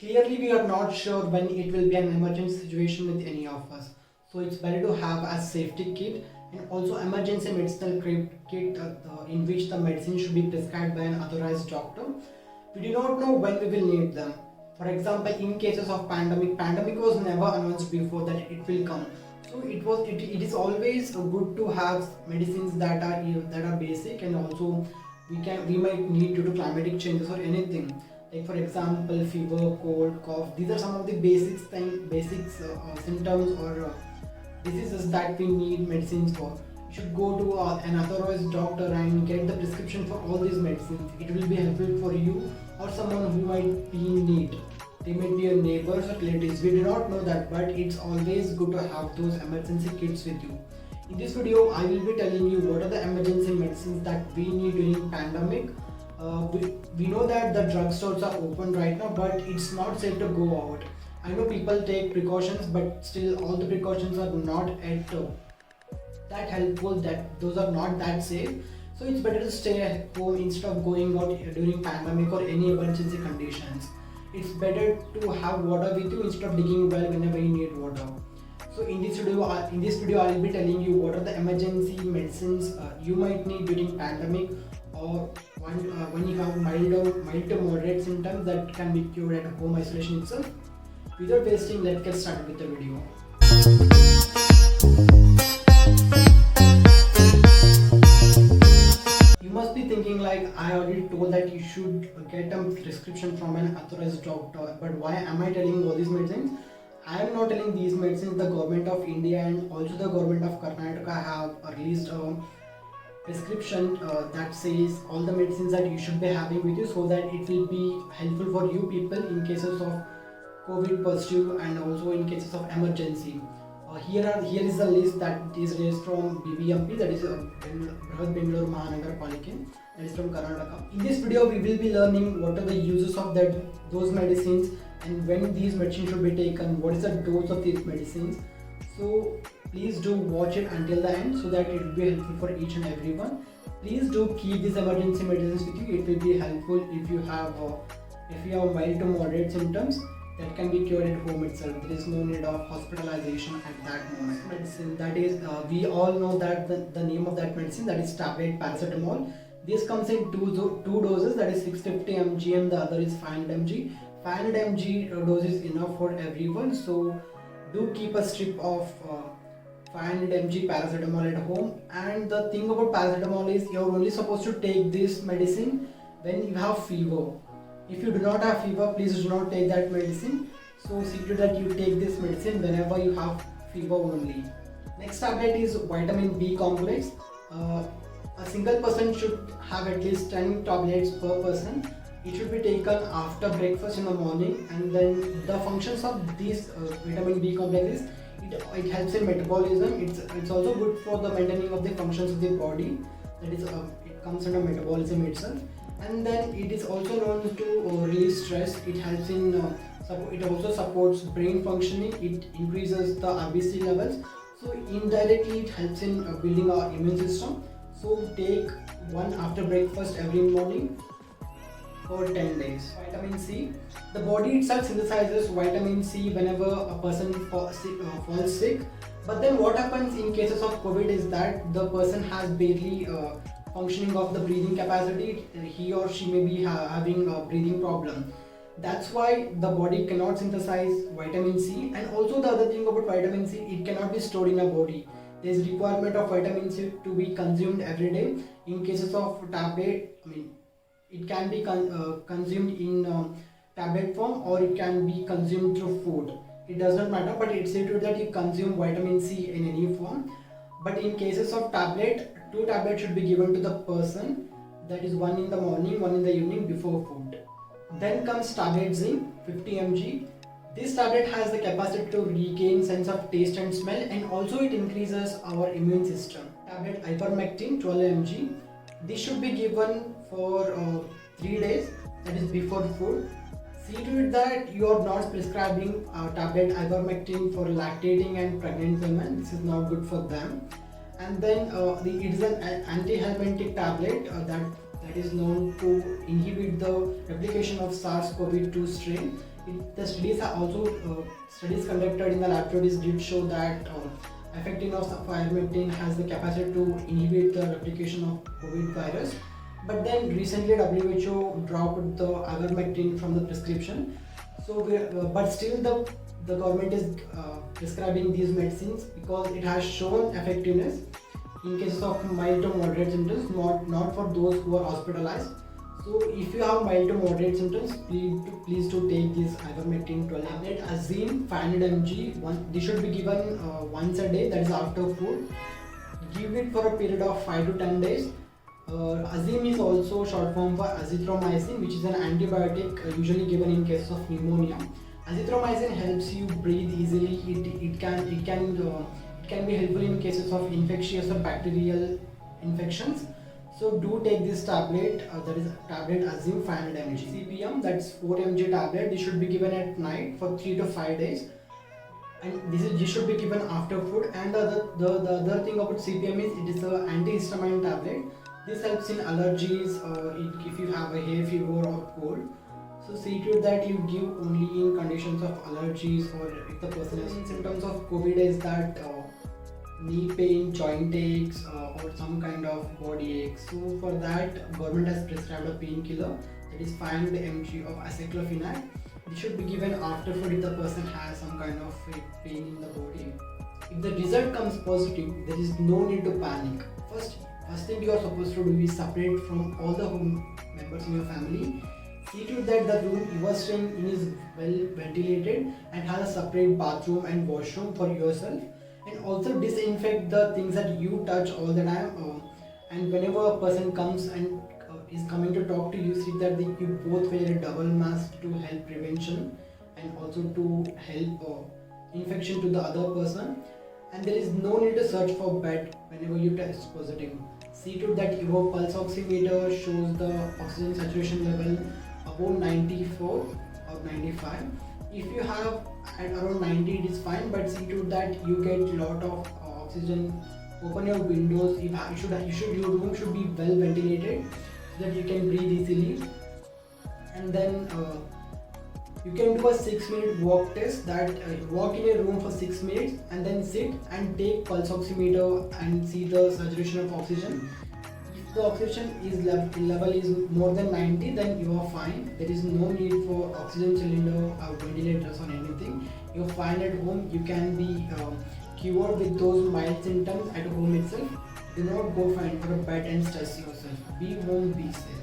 Clearly, we are not sure when it will be an emergency situation with any of us. So it's better to have a safety kit and also emergency medicinal kit in which the medicine should be prescribed by an authorized doctor. We do not know when we will need them. For example, in cases of pandemic was never announced before that it will come. So it is always good to have medicines that are basic, and also we might need due to climatic changes or anything. Like for example, fever, cold, cough. These are some of the basics symptoms or diseases that we need medicines for. You should go to an authorized doctor and get the prescription for all these medicines. It will be helpful for you or someone who might be in need. They might be your neighbors or relatives. We do not know that, but it's always good to have those emergency kits with you. In this video, I will be telling you what are the emergency medicines that we need during pandemic. We know that the drugstores are open right now, but it's not safe to go out. I know people take precautions, but still all the precautions are not at that helpful, that those are not that safe. So it's better to stay at home instead of going out during pandemic or any emergency conditions. It's better to have water with you instead of digging well whenever you need water. So in this video I will be telling you what are the emergency medicines you might need during pandemic, or when you have mild to moderate symptoms that can be cured at home isolation itself. Without wasting, let's get started with the video. You must be thinking like, I already told that you should get a prescription from an authorized doctor, but why am I telling all these medicines? I am not telling these medicines. The government of India and also the government of Karnataka have released a prescription that says all the medicines that you should be having with you, so that it will be helpful for you people in cases of COVID positive and also in cases of emergency. Here is the list that is raised from BBMP, that is Brihad Bengaluru Mahanagar Palike, that is from Karnataka. In this video, we will be learning what are the uses of those medicines and when these medicines should be taken, what is the dose of these medicines. So please do watch it until the end so that it will be helpful for each and everyone. Please do keep these emergency medicines with you. It will be helpful if you have mild to moderate symptoms that can be cured at home itself. There is no need of hospitalization at that moment. Medicine that is, we all know that the name of that medicine, that is tablet paracetamol. This comes in two doses, that is 650 mg and the other is 500 mg. 500 mg dose is enough for everyone. So do keep a strip of 500 mg paracetamol at home. And the thing about paracetamol is you're only supposed to take this medicine when you have fever. If you do not have fever, please do not take that medicine. So see to that you take this medicine whenever you have fever only. Next tablet is vitamin B complex. A single person should have at least 10 tablets per person. It should be taken after breakfast in the morning, and then the functions of this vitamin B complex is it helps in metabolism. It's also good for the maintaining of the functions of the body. That is, it comes under metabolism itself. And then it is also known to release stress. It helps in it also supports brain functioning. It increases the RBC levels. So indirectly it helps in building our immune system. So take one after breakfast every morning for 10 days. Vitamin C. The body itself synthesizes vitamin C whenever a person falls sick. But then what happens in cases of COVID is that the person has barely functioning of the breathing capacity. He or she may be having a breathing problem. That's why the body cannot synthesize vitamin C. And also the other thing about vitamin C, it cannot be stored in a body. There is requirement of vitamin C to be consumed every day. In cases of tablet, it can be consumed in tablet form, or it can be consumed through food. It does not matter, but it's stated that you consume vitamin C in any form. But in cases of tablet, 2 tablets should be given to the person, that is one in the morning, one in the evening before food. Then comes tablet zinc, 50 mg. This tablet has the capacity to regain sense of taste and smell, and also it increases our immune system. Tablet ivermectin, 12 mg. This should be given for 3 days, that is before food. See to it that you are not prescribing tablet ivermectin for lactating and pregnant women. This is not good for them. And then it is an anti-helminthic tablet that is known to inhibit the replication of SARS-CoV-2 strain. The studies are also studies conducted in the laboratories did show that effectiveness of ivermectin has the capacity to inhibit the replication of COVID virus. But then recently WHO dropped the ivermectin from the prescription. So, but still the government is prescribing these medicines because it has shown effectiveness in cases of mild to moderate symptoms, not for those who are hospitalized. So if you have mild to moderate symptoms, please do take this ivermectin 12 tablet. Azim 500 mg. This should be given once a day. That is after food. Give it for a period of 5 to 10 days. Azim is also short form for azithromycin, which is an antibiotic usually given in case of pneumonia. Azithromycin helps you breathe easily. It can be helpful in cases of infectious or bacterial infections. So do take this tablet, that is tablet Azim 500 mg. CPM, that's 4 mg tablet. This should be given at night for 3 to 5 days. And this should be given after food. And the other thing about CPM is it is an antihistamine tablet. This helps in allergies, if you have a hay fever or cold. So see to it that you give only in conditions of allergies, or if the person has symptoms of COVID is that knee pain, joint aches, or some kind of body aches. So for that, government has prescribed a painkiller, that is 500 mg of aceclofenac. This should be given after food if the person has some kind of pain in the body. If the result comes positive, there is no need to panic. First thing you are supposed to do is separate from all the home members in your family. See to it that the room you are staying in is well ventilated and has a separate bathroom and washroom for yourself. And also disinfect the things that you touch all the time. And whenever a person comes and is coming to talk to you, see that you both wear a double mask to help prevention and also to help infection to the other person. And there is no need to search for bed whenever you test positive. See to it that your pulse oximeter shows the oxygen saturation level above 94 or 95. If you have at around 90, it is fine, but see to that you get lot of oxygen. Open your windows. Your room should be well ventilated so that you can breathe easily. And then you can do a 6-minute walk test. That walk in a room for 6 minutes and then sit and take pulse oximeter and see the saturation of oxygen. If the oxygen level is more than 90, then you are fine. There is no need for oxygen cylinder or ventilators or anything. You're fine at home. You can be cured with those mild symptoms at home itself. Do not go find for a bed and stress yourself. Be home, be safe.